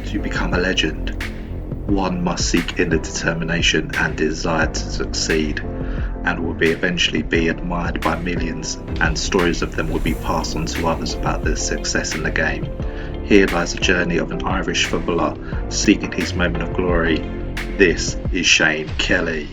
To become a legend, one must seek inner determination and desire to succeed, and will eventually be admired by millions, and stories of them will be passed on to others about their success in the game. Here lies the journey of an Irish footballer seeking his moment of glory. This is Shane Kelly.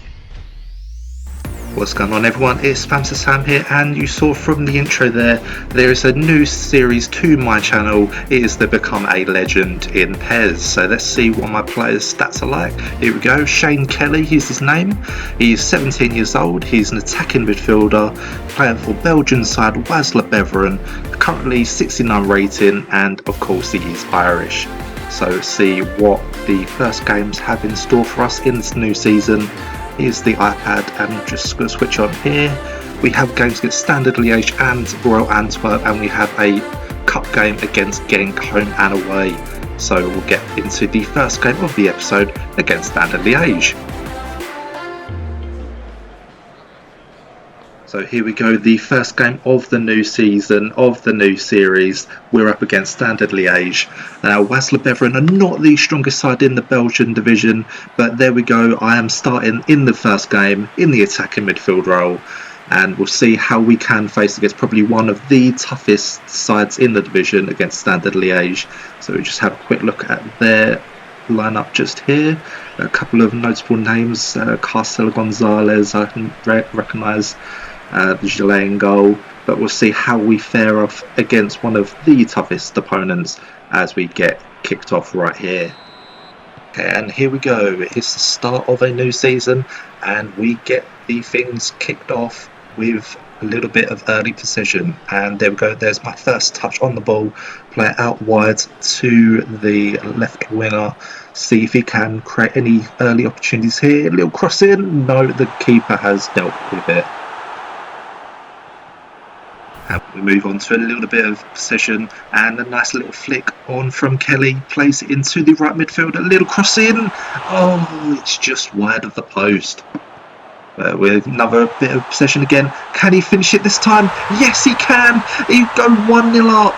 What's going on, everyone? It's Famsa Sam here, and you saw from the intro there is a new series to my channel. It is the Become a Legend in PES. So let's see what my players' stats are like. Here we go. Shane Kelly, he's his name. He's 17 years old. He's an attacking midfielder, playing for Belgian side Waasland-Beveren, currently 69 rating, and of course he is Irish. So let's see what the first games have in store for us in this new season. Here's the iPad, and I'm just going to switch on here. We have games against Standard Liège and Royal Antwerp, and we have a cup game against Genk, home and away. So we'll get into the first game of the episode against Standard Liège. So here we go, the first game of the new season, of the new series. We're up against Standard Liège. Now, Waasland-Beveren are not the strongest side in the Belgian division, but there we go. I am starting in the first game in the attacking midfield role, and we'll see how we can face against probably one of the toughest sides in the division against Standard Liège. So we just have a quick look at their lineup just here. A couple of notable names, Carcel Gonzalez, I can recognise. The Gillet goal, but we'll see how we fare off against one of the toughest opponents as we get kicked off right here. Okay, and here we go. It's the start of a new season, and we get the things kicked off with a little bit of early possession. And there we go. There's my first touch on the ball. Play it out wide to the left winger. See if he can create any early opportunities here. A little cross in. No, the keeper has dealt with it. And we move on to a little bit of possession, and a nice little flick on from Kelly. Plays it into the right midfield. A little cross in. Oh, it's just wide of the post. With another bit of possession again. Can he finish it this time? Yes, he can. He go 1-0 up.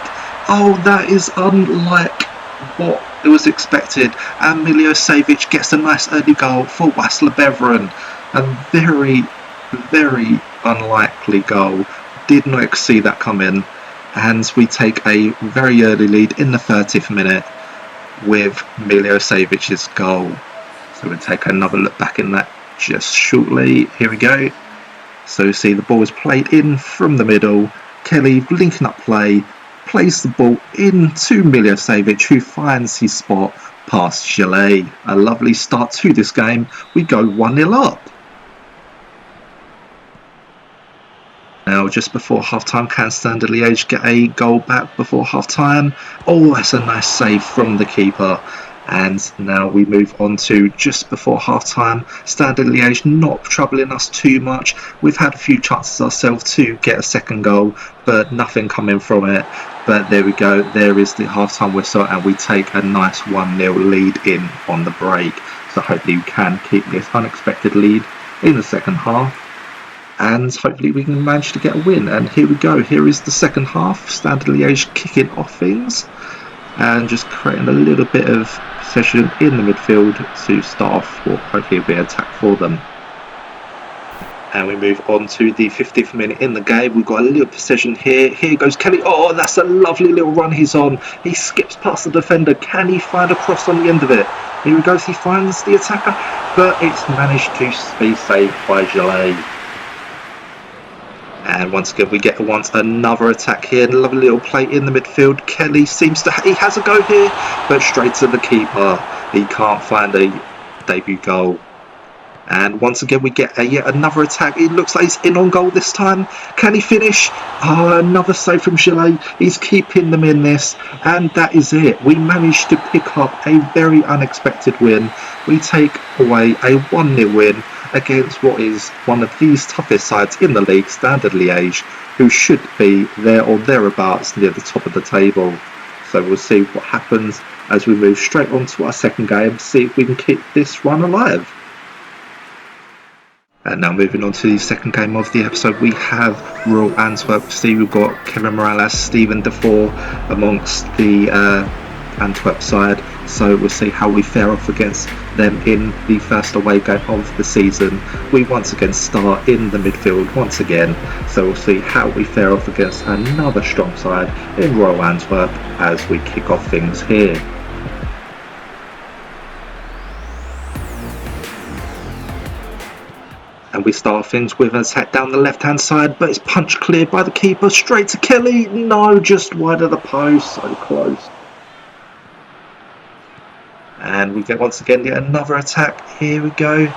Oh, that is unlike what it was expected. And Savic gets a nice early goal for Waasland-Beveren. A very, very unlikely goal. Did not see that coming, and we take a very early lead in the 30th minute with Savic's goal. So we'll take another look back in that just shortly. Here we go. So you see the ball is played in from the middle. Kelly linking up play, plays the ball into Savic, who finds his spot past Gillet. A lovely start to this game. We go 1-0 up. Now, just before half-time, can Standard Liège get a goal back before half-time? Oh, that's a nice save from the keeper. And now we move on to just before half-time. Standard Liège not troubling us too much. We've had a few chances ourselves to get a second goal, but nothing coming from it. But there we go. There is the half-time whistle, and we take a nice 1-0 lead in on the break. So hopefully we can keep this unexpected lead in the second half, and hopefully we can manage to get a win. And here we go. Here is the second half. Standard Liège kicking off things and just creating a little bit of possession in the midfield to start off what hopefully will be an attack for them. And we move on to the 50th minute in the game. We've got a little possession here. Here goes Kelly. Oh, that's a lovely little run he's on. He skips past the defender. Can he find a cross on the end of it? Here he goes. He finds the attacker, but it's managed to be saved by Gillet. And once again, we get another attack here. Lovely little play in the midfield. Kelly he has a go here, but straight to the keeper. He can't find a debut goal. And once again, we get yet another attack. It looks like he's in on goal this time. Can he finish? Oh, another save from Gillet. He's keeping them in this. And that is it. We managed to pick up a very unexpected win. We take away a 1-0 win against what is one of these toughest sides in the league, Standard Liège, who should be there or thereabouts near the top of the table. So we'll see what happens as we move straight on to our second game, see if we can keep this run alive. And now moving on to the second game of the episode, we have Royal Antwerp. See, we've got Kevin Morales, Stephen Defoe amongst the Antwerp side. so we'll see how we fare off against them in the first away game of the season. We once again start in the midfield once again, so we'll see how we fare off against another strong side in Royal Antwerp as we kick off things here. And we start things with an attack down the left hand side, but it's punched clear by the keeper, straight to Kelly. No, just wide of the post, so close. And we get once again yet another attack. Here we go.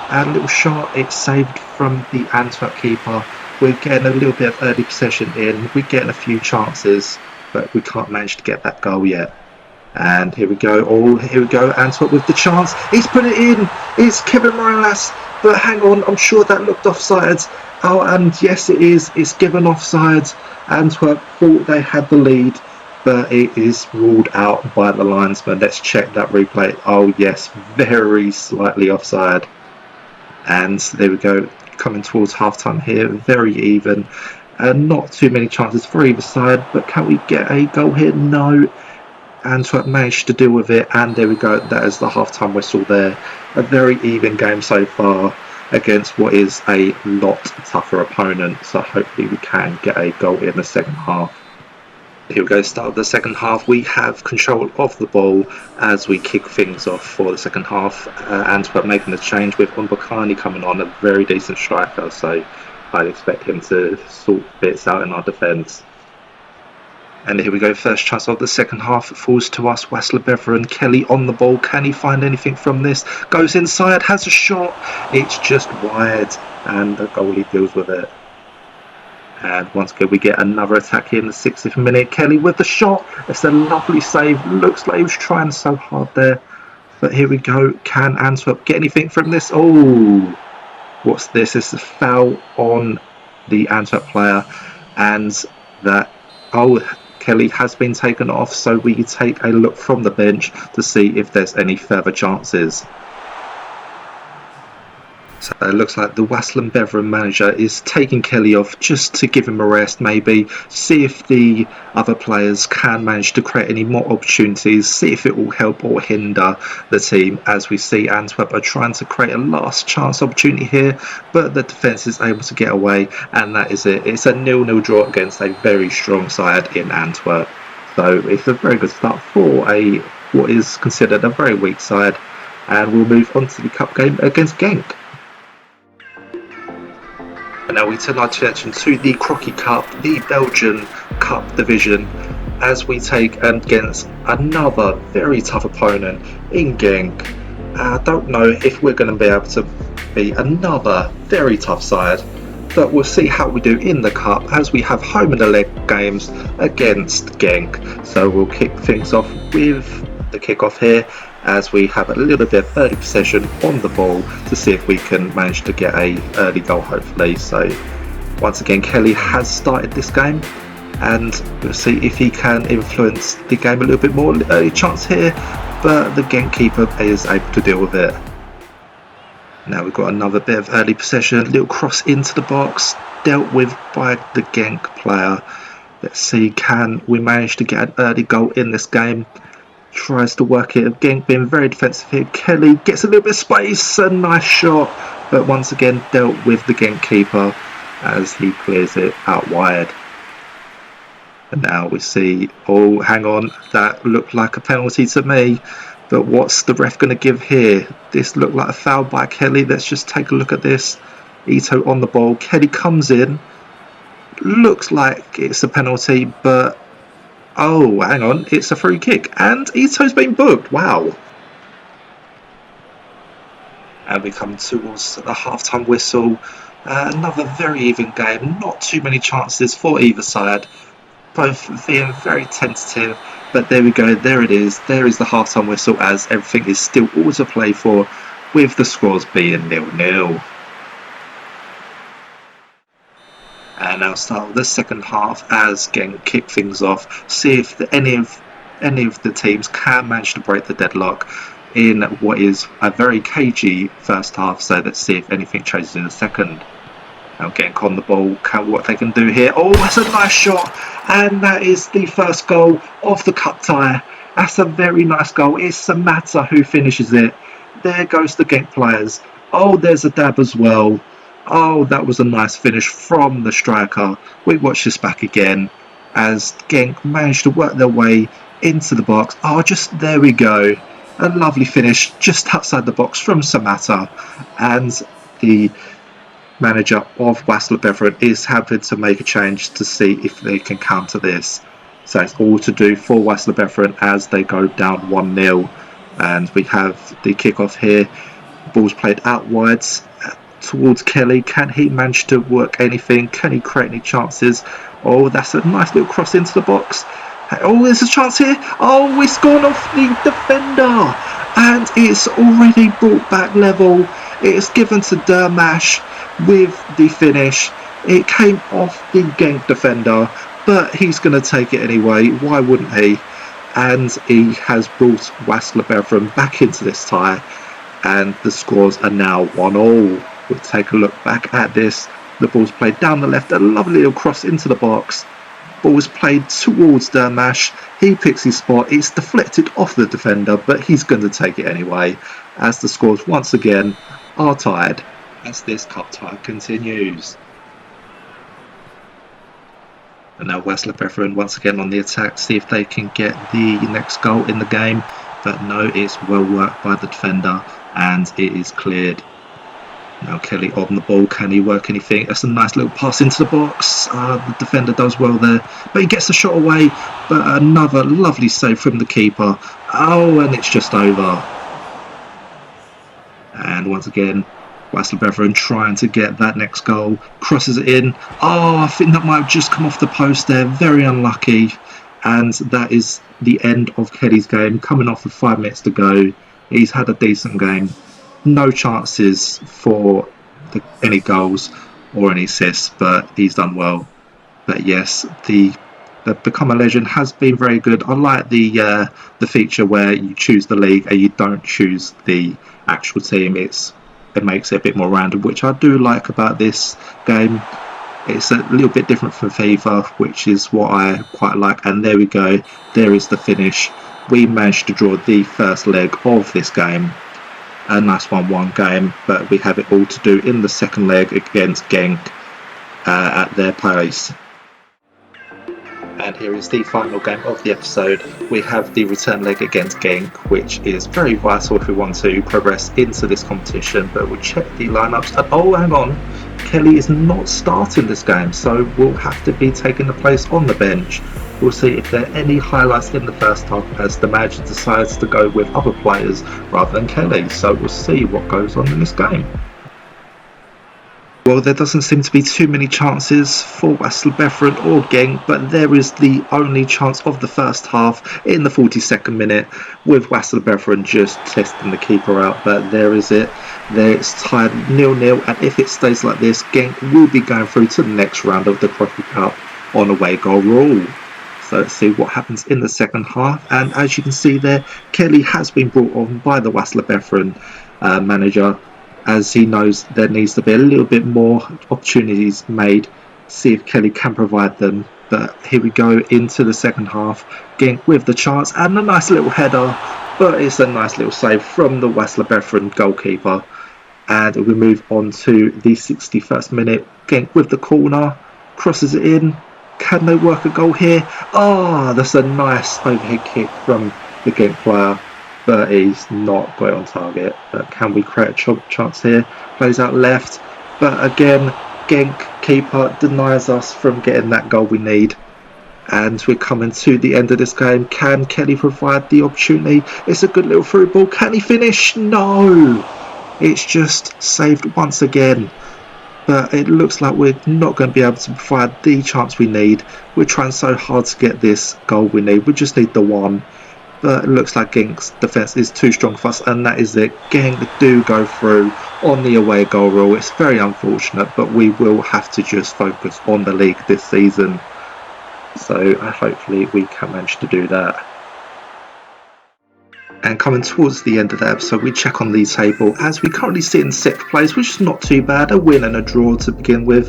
And a little shot, it's saved from the Antwerp keeper. We're getting a little bit of early possession in. We're getting a few chances, but we can't manage to get that goal yet. And here we go. Oh, here we go. Antwerp with the chance. He's put it in. It's Kevin Morales. But hang on, I'm sure that looked offsides. Oh, and yes, it is. It's given offsides. Antwerp thought they had the lead, but it is ruled out by the linesman. Let's check that replay. Oh, yes, very slightly offside. And there we go. Coming towards half-time here. Very even. Not too many chances for either side, but can we get a goal here? No. Antwerp managed to deal with it, and there we go. That is the half-time whistle there. A very even game so far against what is a lot tougher opponent, so hopefully we can get a goal in the second half. Here we go, start of the second half. We have control of the ball as we kick things off for the second half. Antwerp making the change with Mbakani coming on, a very decent striker, so I'd expect him to sort bits out in our defence. And here we go, first chance of the second half. It falls to us, Waasland-Beveren. Kelly on the ball. Can he find anything from this? Goes inside, has a shot. It's just wide, and the goalie deals with it. And once again, we get another attack here in the 60th minute. Kelly with the shot. It's a lovely save. Looks like he was trying so hard there. But here we go. Can Antwerp get anything from this? Oh, what's this? It's a foul on the Antwerp player. And that... Oh, Kelly has been taken off, so we take a look from the bench to see if there's any further chances. So it looks like the Waasland-Beveren manager is taking Kelly off just to give him a rest, maybe see if the other players can manage to create any more opportunities, see if it will help or hinder the team, as we see Antwerp are trying to create a last chance opportunity here, but the defence is able to get away, and that is it. It's a 0-0 draw against a very strong side in Antwerp. So it's a very good start for what is considered a very weak side, and we'll move on to the cup game against Genk. And now we turn our attention to the Crocky Cup, the Belgian Cup division, as we take against another very tough opponent in Genk. I don't know if we're going to be able to beat another very tough side, but we'll see how we do in the Cup as we have home and leg games against Genk. So we'll kick things off with the kickoff here, as we have a little bit of early possession on the ball to see if we can manage to get a early goal, hopefully. So once again, Kelly has started this game, and we'll see if he can influence the game a little bit more. Early chance here, but the Genk keeper is able to deal with it. Now we've got another bit of early possession, a little cross into the box, dealt with by the Genk player. Let's see, can we manage to get an early goal in this game? Tries to work it. Genk being very defensive here. Kelly gets a little bit of space. A nice shot, but once again dealt with the Genk keeper as he clears it out wide. And now we see, oh, hang on, that looked like a penalty to me, but what's the ref going to give here? This looked like a foul by Kelly. Let's just take a look at this. Ito on the ball. Kelly comes in. Looks like it's a penalty, but oh, hang on, it's a free kick, and Ito's been booked. Wow. And we come towards the half-time whistle. Another very even game, not too many chances for either side, both being very tentative, but there we go, there it is. There is the half-time whistle, as everything is still all to play for, with the scores being 0-0. And now start the second half as Genk kick things off. See if any of the teams can manage to break the deadlock in what is a very cagey first half. So let's see if anything changes in the second. Now Genk on the ball, what they can do here. Oh, that's a nice shot, and that is the first goal of the cup tie. That's a very nice goal. It's Samatta who finishes it. There goes the Genk players. Oh, there's a dab as well. Oh, that was a nice finish from the striker. We watch this back again as Genk managed to work their way into the box. Oh, just there we go. A lovely finish just outside the box from Samatta. And the manager of Waasland-Beveren is having to make a change to see if they can counter this. So it's all to do for Waasland-Beveren as they go down 1-0. And we have the kickoff here. Ball's played out wide towards Kelly. Can he manage to work anything? Can he create any chances? Oh, that's a nice little cross into the box. Oh, there's a chance here. Oh, it's gone off the defender. And it's already brought back level. It's given to Dermash with the finish. It came off the Genk defender, but he's going to take it anyway. Why wouldn't he? And he has brought Waasland-Beveren back into this tie. And the scores are now 1-1. We'll take a look back at this. The ball's played down the left. A lovely little cross into the box. Ball is played towards Dermash. He picks his spot. It's deflected off the defender, but he's going to take it anyway. As the scores once again are tied as this cup tie continues. And now Waasland-Beveren once again on the attack, see if they can get the next goal in the game. But no, it's well worked by the defender and it is cleared. Now Kelly on the ball, can he work anything? That's a nice little pass into the box. The defender does well there, but he gets the shot away. But another lovely save from the keeper. Oh, and it's just over. And once again, Waasland-Beveren trying to get that next goal. Crosses it in. Oh, I think that might have just come off the post there. Very unlucky. And that is the end of Kelly's game. Coming off with 5 minutes to go. He's had a decent game. No chances for any goals or any assists, but he's done well. But yes, the Become a Legend has been very good. I like the feature where you choose the league and you don't choose the actual team. It makes it a bit more random, which I do like about this game. It's a little bit different from FIFA, which is what I quite like. And there we go. There is the finish. We managed to draw the first leg of this game. A nice 1-1 game, but we have it all to do in the second leg against Genk at their place. And here is the final game of the episode. We have the return leg against Genk, which is very vital if we want to progress into this competition. But we'll check the lineups. And oh, hang on, Kelly is not starting this game, so we'll have to be taking the place on the bench. We'll see if there are any highlights in the first half as the manager decides to go with other players rather than Kelly. So we'll see what goes on in this game. Well, there doesn't seem to be too many chances for Waasland-Beveren or Genk, but there is the only chance of the first half in the 42nd minute with Waasland-Beveren just testing the keeper out. But there is it. There it's tied 0-0, and if it stays like this, Genk will be going through to the next round of the Crocky Cup on away goal rule. So let's see what happens in the second half. And as you can see there, Kelly has been brought on by the Waasland-Beveren manager, as he knows there needs to be a little bit more opportunities made. See if Kelly can provide them. But here we go into the second half. Genk with the chance and a nice little header. But it's a nice little save from the Waasland-Beveren goalkeeper. And we move on to the 61st minute. Genk with the corner. Crosses it in. Can they work a goal here? Ah, that's a nice overhead kick from the Genk player, but he's not got it on target. But can we create a chance here? Plays out left, but again, Genk keeper denies us from getting that goal we need. And we're coming to the end of this game. Can Kelly provide the opportunity? It's a good little through ball. Can he finish? No! It's just saved once again. But it looks like we're not going to be able to provide the chance we need. We're trying so hard to get this goal we need. We just need the one. But it looks like Genk's defence is too strong for us, and that is it. Genk do go through on the away goal rule. It's very unfortunate, but we will have to just focus on the league this season. So hopefully we can manage to do that. And coming towards the end of the episode, we check on the table as we currently sit in 6th place, which is not too bad. A win and a draw to begin with.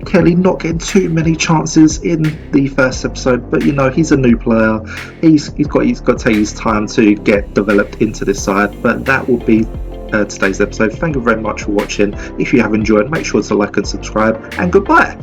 Kelly not getting too many chances in the first episode, but you know, he's a new player. He's got to take his time to get developed into this side. But that will be today's episode. Thank you very much for watching. If you have enjoyed, make sure to like and subscribe, and goodbye.